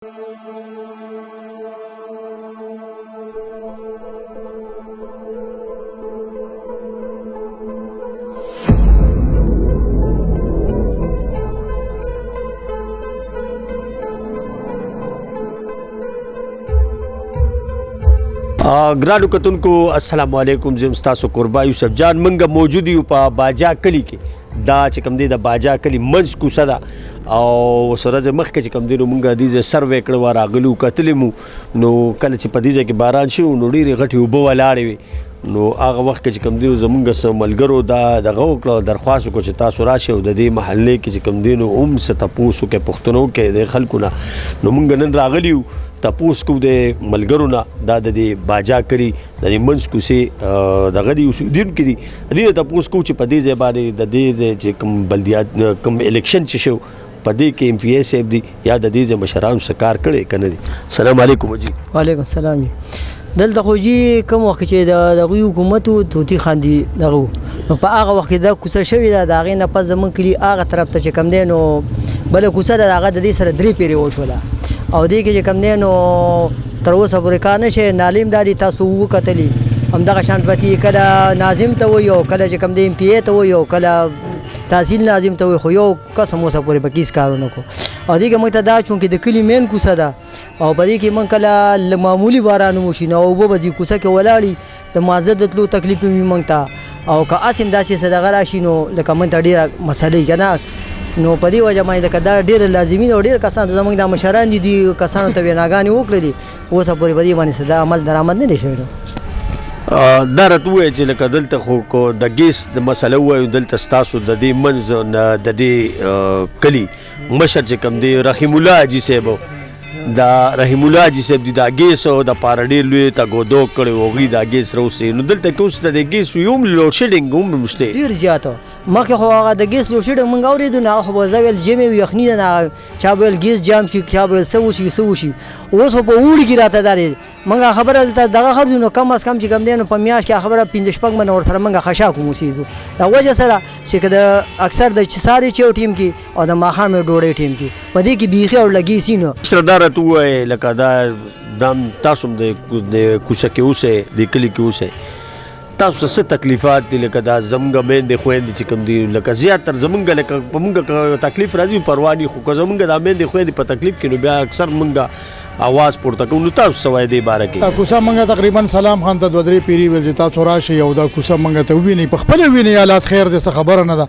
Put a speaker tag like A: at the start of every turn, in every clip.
A: ګرانو کتونکو السلام علیکم. زه ستاسو قربا یوسف جان. منګه موجود یو په باجا کلی کې. دا چې کوم دی د باجا کلی منځ کوڅه ده او سره زه مخکې چې کوم دی نو موږ د دې سروې کړی وه، راغلي وو، کتلي مو. نو کله چې په دې ځای کې باران شوی نو ډېرې غټې اوبه ولاړې وې. نو هغه وخت کې چې کوم دی زمونږ څه ملګرو دا دغه وکړه، درخواست وکړو چې تاسو راشئ او د دې محلې کې چې کوم دی نو هم څه تپوس وکړئ، پوښتنه وکړئ د خلکو نه. نو موږ نن راغلي یو تپوس کو د ملګرو نه. دا د دې باجا کلی د دې منځ کوڅې دغه دي اوسېدونکي دي. دې تپوس کو چې په دې ځای باندې د دې چې کوم بلدیات کوم الیکشن چې شو په دې کې ایم پی اے صاحب دي یا د دې ځای مشرانو څه کار کړی که نه دي. السلام علیکم جی.
B: وعلیکم السلام. دلته خو جی کوم وخت چې د هغوی حکومت و توتي خاندي دغه نو په هغه وخت کې دا کوڅه شوې ده، د هغې نه پس زمونږ کلي هغه طرف ته چې کوم دی نو بله کوڅه ده، د هغه د دې سره 3 پیرې وشوله او دې کې چې کوم دی نو تر اوسه پورې کار نه شي. نالیم دا دي تاسو وکتلي همدغه شان پتې کله ناظم ته وایي او کله چې کوم دی ایم پی اے ته وایي او کله تحصیل ناظم ته وایي، خو یو کس هم اوسه پورې په هېڅ کار ونه کړو. او دې کې موږ ته دا چونکې د کلي مین کوڅه ده او په دې کې موږ کله معمولي باران وشي نو اوبه به دې کوڅه کې ولاړي، د مازه د تلو تکلیف وي موږ ته. او که هسې هم داسې څه دغه راشي نو لکه موږ ته ډېره مسلې که نه، نو په دې وجه باندې لکه دا ډېره لازمي ده او ډېر کسان ته زموږ دا مشران دي دوی کسانو ته ویناګانې وکړلې، اوسه پورې په دې باندې څه دا عمل درآمد نه دی شوی.
A: دا راته ووایه چې لکه دلته خو د ګیس د مسله ووایو، دلته ستاسو د دې منځ نه د دې کلي مشر چې کوم دی رحیم الله حاجي صاحب، دا رحیم الله حاجي صاحب دي دا ګیس او د پاره ډېر لوی تګودو کړی و، هغوی دا ګیس راوستې. نو دلته کې اوس د دې ګیس یو هم لوډ شیډینګ هم شته
B: ډېر زیاته. مخکې خو هغه د ګیس لوډ شیډینګ موږ اورېدو نو هغه خو به زه ویل ژمې وي یخني ده نه، چا به ویل ګیس جام شي، چا به ویل څه وشي څه وشي. اوس خو په اوړي کې راته دا دی موږ خبره دلته دغه خرځو نو کم از کم چې کوم دی نو په میاشت کې خبره 5-6 منه ورسره موږ خشاک اوسېږو. د وجه سره چې که د اکثر د ساري چې یو ټیم کې او د ماښام ډوډۍ ټیم کې په دې کې بیخي او لګي سي نو
A: سره دا راته ووایه لکه دا تاسو هم د کوڅه کې اوسئ، د کلي کې اوسئ، تاسو څه تکلیفات دي؟ لکه دا زموږ میندې خویندې چې کوم دي لکه زیاتر زموږ لکه په موږ تکلیف راځي پروا نه، خو که زموږ دا میندې خویندې په تکلیف کې نو بیا اکثر موږ आवाज پورته کوو. نو تاسو څه وایي دې باره کې؟
C: دا کوڅه موږ تقریبا سلام خان ته 2-3 پیري ویل چې تاسو راشئ او دا کوڅه موږ ته ووینئ، په خپله وینئ، حالات خیر دی څه خبره نه ده.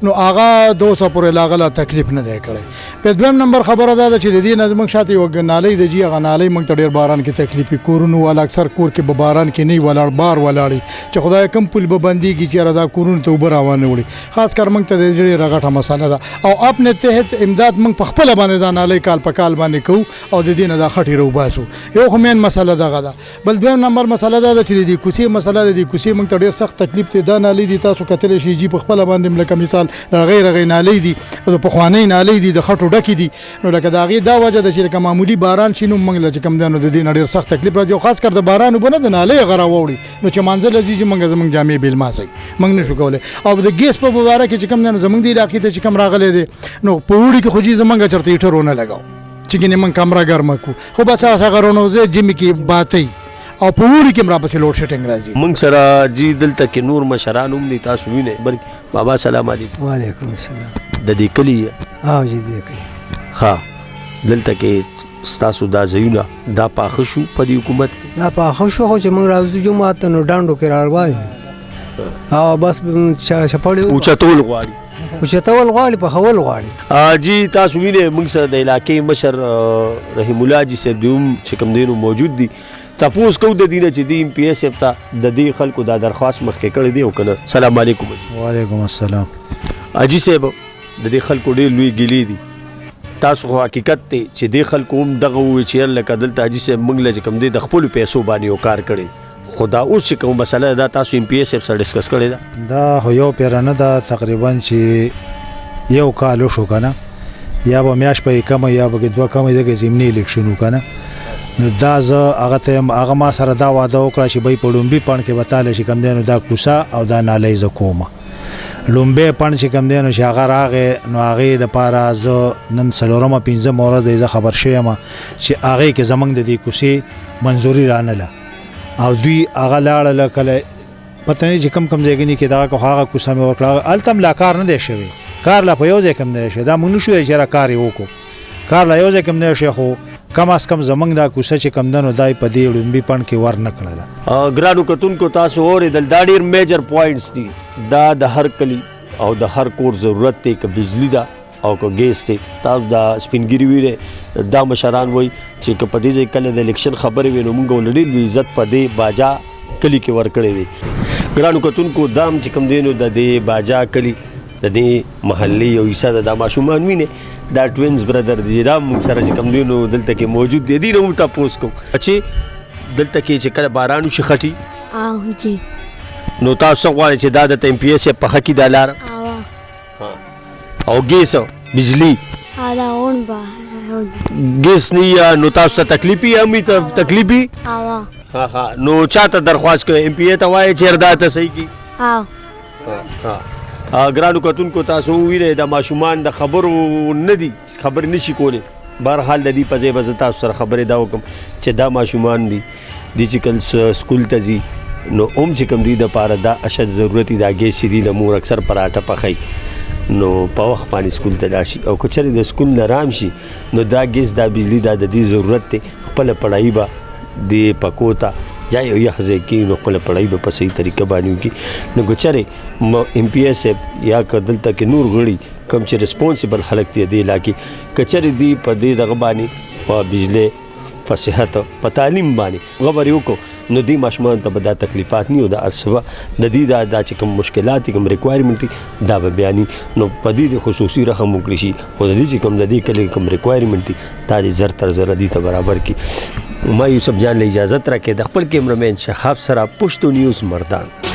C: نو هغه 200 پورې لاغله تکلیف نه دی کړی. په دویم نمبر خبره دا ده چې د دې نه زموږ شاته یوه نالۍ ده جي، هغه نالۍ موږ ته ډېر باران کې تکلیف وي. کورونو والا اکثر کور کې به باران کې نه وي ولاړ، بار ولاړي چې خدای کم پل به بندېږي چې یاره دا کورونو ته اوبه راوانه وړي. خاص کر موږ ته د ډېره غټه مسله ده او اپنے تحت امداد موږ په خپله باندې دا نالۍ کال په کال باندې کوو او د دې نه دا خټې راوباسو. یو خو مین مسله دغه ده. بل دویم نمبر مسله دا ده چې د دې کوڅې مسله ده. د کوڅې موږ ته ډېر سخت تکلیف دی. دا نالۍ دي تاسو کتلی شئ جي په خپله باندې لکه مثال رغې نالۍ دي، د پخوانۍ نالۍ دي، د خټو ډکې دي. نو لکه د هغې دا وجه ده چې لکه معمولي باران شي نو موږ له چې کوم دی نو د دې نه ډېر سخت تکلیف راځي او خاص کر د باران اوبه نه د نالۍ هغه راواوړي نو چې مانځه له ځي چې موږ زموږ جامې بېلماسئ موږ نه شو کولی. او د ګیس په باره کې چې کوم دی نو زموږ د علاقې ته چې کوم راغلی دی نو په اوړي کې خو جي زموږ چېرته هیټر ونه لګاو چې ګینې موږ کمره ګرمه کړو، خو بس هغه رونوځې ژمي کې باتئ او په اوړي کې هم راپسې لوډ شیډینګ راځي.
A: موږ سره جي دلته کې نور مشران هم دي، تاسو وینئ. بلکې بابا سلام علیکم.
B: وعلیکم السلام.
A: د دې کلي
B: او جی دې کلي
A: ښه دلته کې ستاسو دا ځایونه دا پاخه شو په دې حکومت کې؟
B: دا پاخه شو خو چې موږ راځو جومات ته نو ډانډو کې راوایو او بس شپړې
A: اوچتول غواړي،
B: اوچتول غواړي، پخول غواړي.
A: جی تاسو وینئ موږ سره د علاقې مشر رحیم الله حاجي صاحب دي هم چې کوم دی نو موجود دي. تپوس کوو د دې نه چې د ایم پی اے صاحب ته د دې خلکو دا درخواست مخکې کړی دی او که نه؟ سلام علیکم.
D: وعلیکم السلام.
A: حاجي صاحب د دې خلکو ډېر لوی ګیلې دي، تاسو خو حقیقت دی چې دې خلکو هم دغه ووایي چې لکه دلته حاجي صاحب موږ له چې کوم دی د خپلو پیسو باندې یو کار کړی، خو دا اوس چې کوم مسله دا تاسو ایم پی اے صاحب سره ډسکس کړې ده؟
D: دا خو یو پیره نه ده، تقریبا چې یو کال وشو که نه، یا به میاشت به یې کمه یا به 2 کمه ځکه ضمني الیکشن و که نه. نو دا زه هغه ته هغه ما سره دا واده وکړه چې بی په لومبي پاڼ کې به تالی چې کوم دی نو دا کوڅه او دا نالۍ زه کومه. لومبه پڼ چې کم دی نو چې هغه راغې نو هغې دپاره زه نن څلورمه پنځمه ورځ دی زه خبر شوی یم چې هغې کې زموږ د دې کوڅې منظوري رانله او دوی هغه لاړله کله پته نه چې کم ځایګني کې دغه هغه کوڅه مې ورکړه هلته هم لا کار نه دی شوی کار لا په یو ځای کې هم نه دی شوی دا موږ نه شو چې را کار یې وکړو کار لا یو ځای کې هم نه دی شوی خو کم از کم زمونږ دا کوڅه چې کم ده نو دا یې په دې لومبي پڼ کې ور نه کړله
A: ګرانو کتونکو تاسو اورېدل دا ډېر میجر پوینټس دي دا د هر کلي او د هر کور ضرورت دی که بجلی ده او که ګیس دی تاسو دا سپینګیري ویلې دا مشران وایي چې که په دې ځای کله د الیکشن خبرې وي نو موږ ولې ډېر لوی عزت په دې باجا کلي کې ورکړی دی ګرانو کتونکو دا هم چې کوم دی نو د دې باجا کلي د دې محلې یو حصه ده دا ماشومان وینې دا ټوینز برادر دی دا موږ سره چې کوم دی نو دلته کې موجود دی دې نه موږ تپوس کوو چې دلته کې چې کله باران وشي خټي
E: جی
A: نو تاسو غواړئ چې دا د ایم پی ایس په حق دا لار او ګیس بجلی
E: دا اون با
A: ګیس نه نو تاسو ته تکلیفي هم تکلیفي ها نو چاته درخواست کوي ایم پی ای ته وایي چې اردا ته صحیح کی ګرانو کتونکو تاسو ویلې د ماشومان د خبرو نه دي خبر نشي کولی بهرحال د دې په ځای به زه تاسو سره خبرې دا وکړم چې دا ماشومان دي چې کله سکول ته ځي نو چې کوم دي دپاره دا اشد ضرورت دا ګیس چې دي مور اکثر پراټه پخوي نو په وخت باندې سکول ته لاړ شي او که چېرې د سکول نه رام شي نو دا ګیس دا بجلی دا د دې ضرورت دی خپله پړایي به د پکو ته یا یو یخ ځای کې نو خپله پړایي به په صحیح طریقه باندې وکړي نو که چېرې ایم پی ایس یا که دلته کې نور غړي کوم چې ریسپونسبل خلک دي دې علاقې که چېرې دوی په دې دغه باندې په بجلی په صحت په تعلیم باندې خبرې وکړو نو دې ماشومان ته به دا تکلیفات نه وي او دا هر څه به د دې دا چې کوم مشکلات دي کوم ریکوایرمنټ دي دا به بیاني نو په دې د خصوصي رقم وکړي شي خو د دې چې کوم د دې کلي کوم ریکوایرمنټ دي دا دې زر تر زره دې ته برابر کړي ما یوسف جان له اجازت راکړې د خپل کیمرمین شهاب سره پښتو نیوز مردان